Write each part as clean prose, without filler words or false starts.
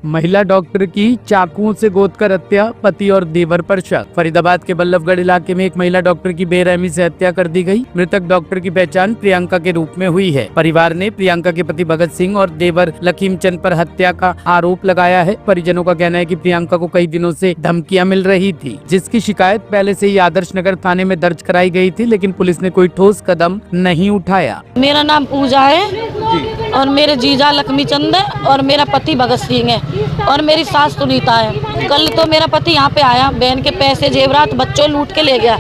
महिला डॉक्टर की चाकुओं से गोदकर हत्या, पति और देवर पर शक। फरीदाबाद के बल्लभगढ़ इलाके में एक महिला डॉक्टर की बेरहमी से हत्या कर दी गई। मृतक डॉक्टर की पहचान प्रियंका के रूप में हुई है। परिवार ने प्रियंका के पति भगत सिंह और देवर लखीमचंद पर हत्या का आरोप लगाया है। परिजनों का कहना है कि प्रियंका को कई दिनों से धमकियां मिल रही थी, जिसकी शिकायत पहले से ही आदर्श नगर थाने में दर्ज कराई गई थी, लेकिन पुलिस ने कोई ठोस कदम नहीं उठाया। मेरा नाम पूजा है और मेरे जीजा लक्ष्मीचंद है और मेरा पति भगत सिंह है और मेरी सास सुनीता है। कल तो मेरा पति यहाँ पे आया, बहन के पैसे जेवरात बच्चों लूट के ले गया।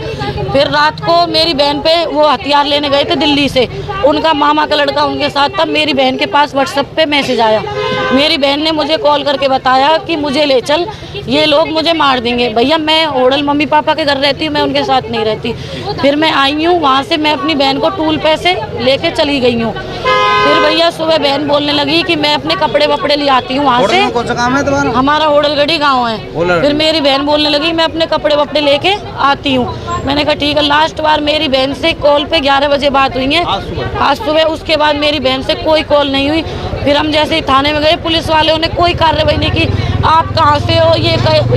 फिर रात को मेरी बहन पे वो हथियार लेने गए थे दिल्ली से, उनका मामा का लड़का उनके साथ था। मेरी बहन के पास व्हाट्सएप पे मैसेज आया, मेरी बहन ने मुझे कॉल करके बताया कि मुझे ले चल, ये लोग मुझे मार देंगे। भैया मैं होटल मम्मी पापा के घर रहती हूँ, मैं उनके साथ नहीं रहती। फिर मैं आई हूँ वहाँ से, मैं अपनी बहन को टूल पैसे लेके चली गई हूँ। फिर भैया सुबह बहन बोलने लगी कि मैं अपने कपड़े वपड़े ले आती हूँ वहाँ से। कौन सा काम है तुम्हारा? हमारा होटलगढ़ी गाँव है। फिर मेरी बहन बोलने लगी मैं अपने कपड़े वपड़े लेके आती हूँ। मैंने कहा ठीक है। लास्ट बार मेरी बहन से कॉल पे 11 बजे बात हुई है आज सुबह। उसके बाद मेरी बहन से कोई कॉल नहीं हुई। फिर हम जैसे ही थाने में गए, पुलिस वालों ने कोई कार्रवाई नहीं की। आप कहाँ से हो,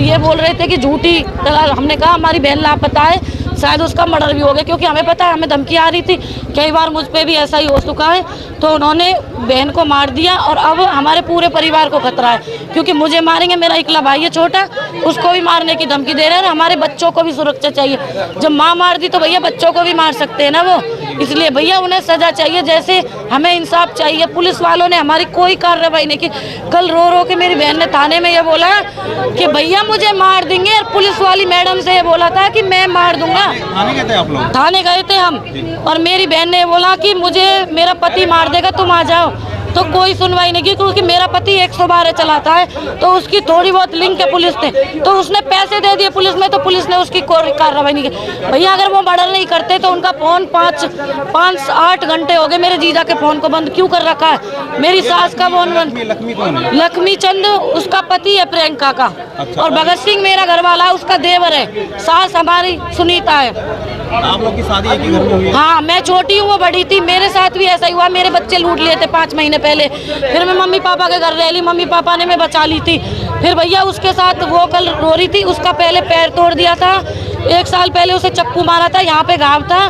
ये बोल रहे थे कि झूठी। हमने कहा हमारी बहन लापता है, शायद उसका मर्डर भी हो गया, क्योंकि हमें पता है, हमें धमकी आ रही थी। कई बार मुझ पे भी ऐसा ही हो चुका है। तो उन्होंने बहन को मार दिया और अब हमारे पूरे परिवार को खतरा है, क्योंकि मुझे मारेंगे। मेरा इकला भाई है छोटा, उसको भी मारने की धमकी दे रहे हैं। हमारे बच्चों को भी सुरक्षा चाहिए। जब माँ मार दी तो भैया बच्चों को भी मार सकते हैं ना वो। इसलिए भैया उन्हें सजा चाहिए, जैसे हमें इंसाफ चाहिए। पुलिस वालों ने हमारी कोई कार्रवाई नहीं की। कल रो रो के मेरी बहन ने थाने में ये बोला कि भैया मुझे मार देंगे, और पुलिस वाली मैडम से ये बोला था कि मैं मार दूंगा। थाने गए थे आप लोग? थाने गए थे हम, और मेरी बहन ने बोला कि मुझे मेरा पति मार देगा, तुम आ जाओ। तो कोई सुनवाई नहीं की, क्योंकि मेरा पति 112 चलाता है, तो उसकी थोड़ी बहुत लिंक है पुलिस ने। तो उसने पैसे दे दिए पुलिस में, तो पुलिस ने उसकी कोई कार्रवाई नहीं की। भैया अगर वो मर्डर नहीं करते तो उनका फोन 5-8 घंटे हो गए मेरे जीजा के फोन को बंद क्यों कर रखा है। मेरी सास का फोन बंद। लक्ष्मी कौन है? लक्ष्मीचंद उसका पति है प्रियंका का। अच्छा। और भगत सिंह मेरा घर वाला, उसका देवर है। सास हमारी सुनीता है। आप लोग की शादी एक ही घर में हुई है? हाँ, मैं छोटी हूँ, वो बड़ी थी। मेरे साथ भी ऐसा ही हुआ, मेरे बच्चे लूट लिए थे 5 महीने पहले। फिर मैं मम्मी पापा के घर रह ली, मम्मी पापा ने मैं बचा ली थी। फिर भैया उसके साथ वो कल रो रही थी, उसका पहले पैर तोड़ दिया था। 1 साल पहले उसे चक्कू मारा था, यहाँ पे घाव था।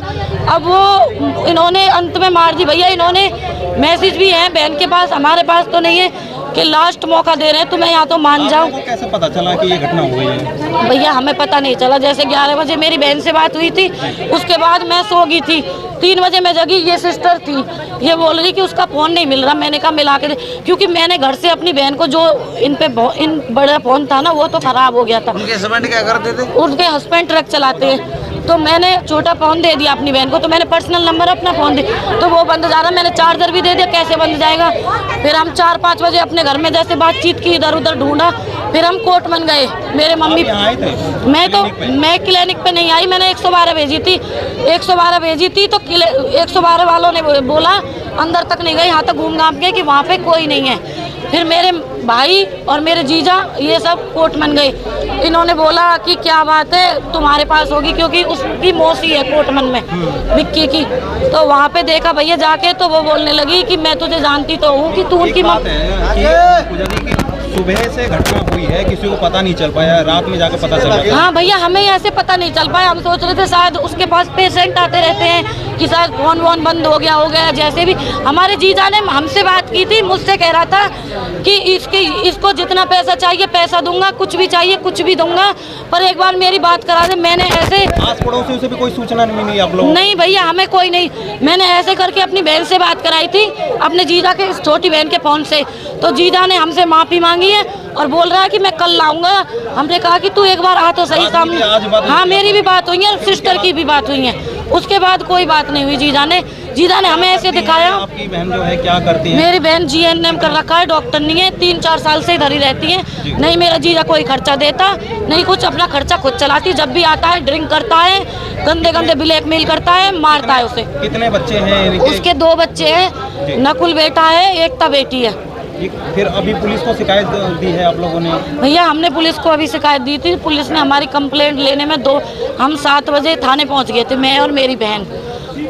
अब वो इन्होंने अंत में मार दी। भैया इन्होंने मैसेज भी है बहन के पास, हमारे पास तो नहीं है, कि लास्ट मौका दे रहे हैं तुम्हें, या तो मान जाओ। आपको कैसे पता चला कि ये घटना हो गई है? भैया हमें पता नहीं चला। जैसे 11 बजे मेरी बहन से बात हुई थी, उसके बाद मैं सो गई थी। 3 बजे मैं जगी, ये सिस्टर थी, ये बोल रही कि उसका फ़ोन नहीं मिल रहा। मैंने कहा मिला के दे, क्योंकि मैंने घर से अपनी बहन को, जो इन बड़ा फ़ोन था ना, वो तो ख़राब हो गया था। उनके हस्बैंड क्या करते थे? उनके हस्बैंड ट्रक चलाते हैं। तो मैंने छोटा फ़ोन दे दिया अपनी बहन को, तो मैंने पर्सनल नंबर अपना फ़ोन दिया, तो वो बंद जा रहा। मैंने चार्जर भी दे दिया, कैसे बंद जाएगा। फिर हम 4-5 बजे अपने घर में जैसे बातचीत की, इधर उधर ढूंढा। फिर हम कोर्ट बन गए। मेरे मम्मी आए थे? मैं क्लिनिक पे नहीं आई, मैंने 112 भेजी थी। 112 भेजी थी तो 112 वालों ने बोला, अंदर तक नहीं गए, यहाँ तक घूम घाम के कि वहाँ पे कोई नहीं है। फिर मेरे भाई और मेरे जीजा ये सब कोर्ट बन गए। इन्होंने बोला कि क्या बात है तुम्हारे पास होगी, क्योंकि उसकी मौसी है कोटमन में, विक्की की। तो वहाँ पे देखा भैया जाके, तो वो बोलने लगी कि मैं तुझे जानती तो हूँ कि तू उनकी सुबह से घटना हुई है, किसी को पता नहीं चल पाया, रात में जाकर पता चला। हाँ भैया हमें ऐसे पता नहीं चल पाया। हम सोच रहे थे शायद उसके पास पेशेंट आते रहते हैं, कि शायद फोन वोन बंद हो गया। जैसे भी हमारे जीजा ने हमसे बात की थी, मुझसे कह रहा था कि इसको जितना पैसा चाहिए पैसा दूंगा, कुछ भी चाहिए कुछ भी दूंगा, पर एक बार मेरी बात करा दे। मैंने ऐसे आस पड़ोसियों से भी कोई सूचना नहीं मिली आप लोग? नहीं भैया हमें कोई नहीं। मैंने ऐसे करके अपनी बहन से बात कराई थी, अपने जीजा के छोटी बहन के फोन से। तो जीजा ने हमसे माफी मांगी है और बोल रहा है कि मैं कल लाऊंगा। हमने कहा कि तू एक बार आ तो सही सामने। हाँ मेरी भी बात हुई है, सिस्टर की भी बात हुई है। उसके बाद कोई बात नहीं हुई। जीजा ने हमें ऐसे दिखाया। आपकी बहन जो है क्या करती है? मेरी बहन GNM कर रखा है, डॉक्टर नहीं है। 3-4 साल से इधर ही रहती है। नहीं मेरा जीजा कोई खर्चा देता नहीं, कुछ अपना खर्चा खुद चलाती। जब भी आता है ड्रिंक करता है, गंदे ब्लैकमेल करता है, मारता है उसे। कितने बच्चे हैं? उसके 2 बच्चे हैं, नकुल बेटा है, एकता बेटी है। फिर अभी पुलिस को शिकायत दी है आप लोगों ने? भैया हमने पुलिस को अभी शिकायत दी थी। पुलिस ने हमारी कंप्लेंट लेने में हम 7 बजे थाने पहुंच गए थे, मैं और मेरी बहन।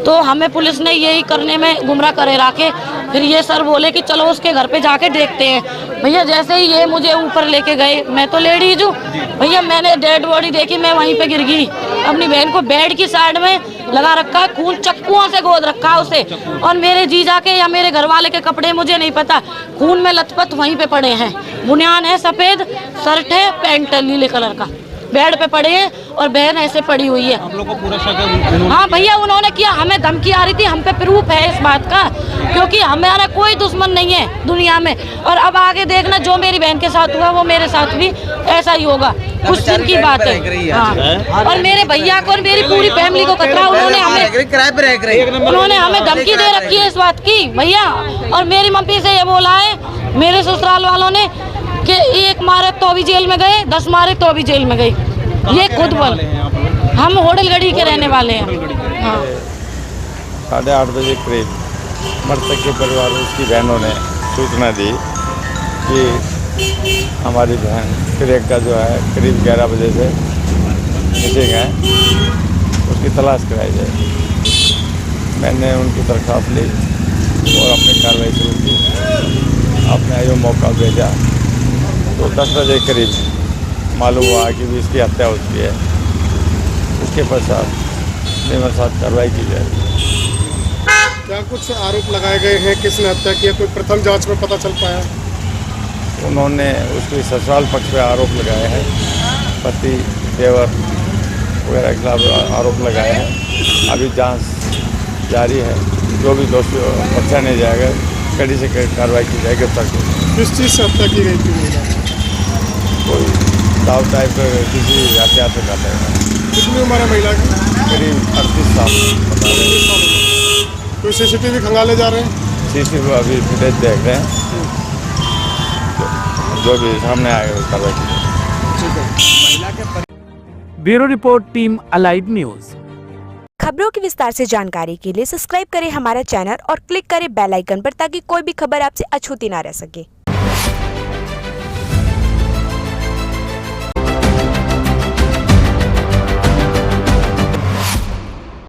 तो हमें पुलिस ने यही करने में गुमराह करे रखे। फिर ये सर बोले कि चलो उसके घर पे जाके देखते हैं। भैया जैसे ही ये मुझे ऊपर लेके गए, मैं तो लेडीज हूँ भैया, मैंने डेड बॉडी देखी, मैं वहीं पे गिर गई। अपनी बहन को बेड की साइड में लगा रखा है, खून चक्कुओं से गोद रखा है उसे, और मेरे जीजा के या मेरे घर वाले के कपड़े मुझे नहीं पता, खून में लथपथ वहीं पे पड़े हैं। बुनियान है सफेद, शर्ट है, पैंट है नीले कलर का, बेड पे पड़े हैं और बहन ऐसे पड़ी हुई है। आप लोग को पूरा शक है? हाँ भैया उन्होंने किया, हमें धमकी आ रही थी, हम पे प्रूफ है इस बात का, क्योंकि हमारा कोई दुश्मन नहीं है दुनिया में। और अब आगे देखना, जो मेरी बहन के साथ हुआ वो मेरे साथ भी ऐसा ही होगा, कुछ दिन की बात है। हाँ। और मेरे भैया को और मेरी पूरी फैमिली को खतरा, उन्होंने हमें धमकी दे रखी है इस बात की भैया। और मेरी मम्मी से ये बोला है मेरे ससुराल वालों ने कि एक मारे तो भी जेल में गए, 10 मारे तो भी जेल में गए। ये खुद बोल, हम होडलगढ़ी के रहने वाले हैं। हाँ। 8:30 बजे करीब मृतक के परिवार उसकी बहनों ने सूचना दी कि हमारी बहन प्रियंका जो है करीब 11 बजे से मिसिंग है, उसकी तलाश कराई जाए। मैंने उनकी दरख्वास्त ली और अपनी कार्रवाई शुरू की। आपने आयो मौका भेजा तो 10 बजे करीब मालूम हुआ कि भी इसकी हत्या हो चुकी है। उसके पश्चात नियमानुसार साथ कार्रवाई की जाएगी। क्या कुछ आरोप लगाए गए हैं, किसने हत्या किया, कोई प्रथम जांच में पता चल पाया? उन्होंने उसके ससुराल पक्ष पे आरोप लगाए हैं, पति देवर वगैरह के खिलाफ आरोप लगाए हैं। अभी जांच जारी है, जो भी दोषी पकड़ा नहीं जाएगा कड़ी से कड़ी कार्रवाई की जाएगी। गिरफ्तार की। किस चीज़ से हत्या की गई थी? कोई दाव टाइप किसी हथियार से काटा है। कितनी उम्र है महिला की? करीब 38 साल बता रहे हैं। कोई CCTV खंगाले जा रहे हैं? CCTV अभी फुटेज देख रहे हैं, जो भी सामने आएगा वो कार्रवाई की जाएगी। Bureau report, team alive news. खबरों की विस्तार से जानकारी के लिए सब्सक्राइब करें हमारा चैनल और क्लिक करें बेल आइकन पर, ताकि कोई भी खबर आपसे अछूती ना रह सके।